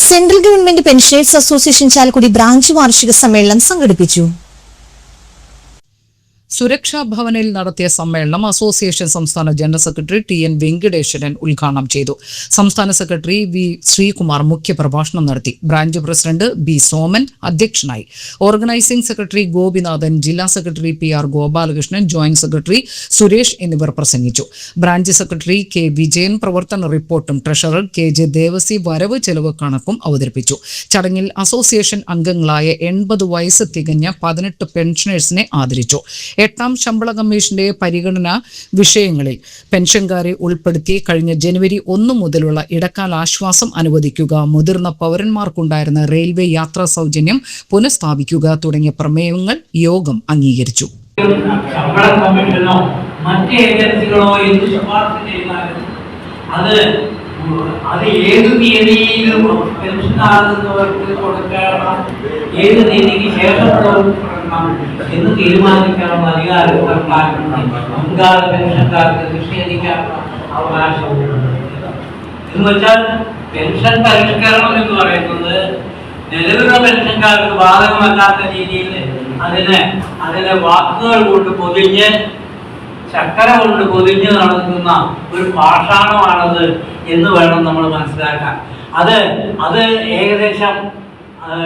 Central government pensioners association Chalakudy branch വാർഷിക സമ്മേളനം സംഘടിപ്പിച്ചു. സുരക്ഷാ ഭവനിൽ നടത്തിയ സമ്മേളനം അസോസിയേഷൻ സംസ്ഥാന ജനറൽ സെക്രട്ടറി ടി.എൻ. വെങ്കിടേശ്വരൻ ഉദ്ഘാടനം ചെയ്തു. സംസ്ഥാന സെക്രട്ടറി വി. ശ്രീകുമാർ മുഖ്യപ്രഭാഷണം നടത്തി. Branch president B. സോമൻ അധ്യക്ഷനായി. ഓർഗനൈസിംഗ് സെക്രട്ടറി ഗോപിനാഥൻ, ജില്ലാ secretary P R. Gopalakrishnan, joint secretary Suresh എന്നിവർ പ്രസംഗിച്ചു. Branch secretary K. വിജയൻ പ്രവർത്തന റിപ്പോർട്ടും ട്രഷറർ കെ. ജെ. ദേവസി വരവ് ചെലവ് കണക്കും അവതരിപ്പിച്ചു. ചടങ്ങിൽ അസോസിയേഷൻ അംഗങ്ങളായ 80 വയസ്സ് തികഞ്ഞ 18 പെൻഷനേഴ്സിനെ ആദരിച്ചു. 8ാം ശമ്പള കമ്മീഷന്റെ പരിഗണനാ വിഷയങ്ങളിൽ പെൻഷൻകാരെ ഉൾപ്പെടുത്തി കഴിഞ്ഞ ജനുവരി 1 മുതലുള്ള ഇടക്കാല ആശ്വാസം അനുവദിക്കുക, മുതിർന്ന പൗരന്മാർക്കുണ്ടായിരുന്ന റെയിൽവേ യാത്രാ സൗജന്യം പുനഃസ്ഥാപിക്കുക തുടങ്ങിയ പ്രമേയങ്ങൾ യോഗം അംഗീകരിച്ചു. ശമ്പള കമ്മീഷനോ മറ്റ് ഏജൻസികളോ എന്ത് ശുപാർശ ചെയ്താലും അത് ഏത് തീയതിയിലും പെൻഷനാകുന്നവർക്ക് കൊടുക്കണം, ഏത് തീയതിക്ക് ശേഷമുള്ളവർക്ക് കൊടുക്കണം എന്ന് തീരുമാനിക്കാനുള്ള അധികാരം സർക്കാരിനുണ്ട്. മുൻകാല പെൻഷൻകാർക്ക് നിഷേധിക്കാനുള്ള അവകാശമുണ്ട്. എന്ന് വെച്ചാൽ പെൻഷൻ പരിഷ്കരണം എന്ന് പറയുന്നത് നിലവിലുള്ള പെൻഷൻകാർക്ക് ബാധകമല്ലാത്ത രീതിയിൽ അതിനെ വാക്കുകൾ കൊണ്ട് പൊതിഞ്ഞ് ചക്കര കൊണ്ട് പൊതിഞ്ഞ് നടത്തുന്ന ഒരു പാഷാണമാണത് എന്ന് വേണം നമ്മൾ മനസ്സിലാക്കാൻ. അത് ഏകദേശം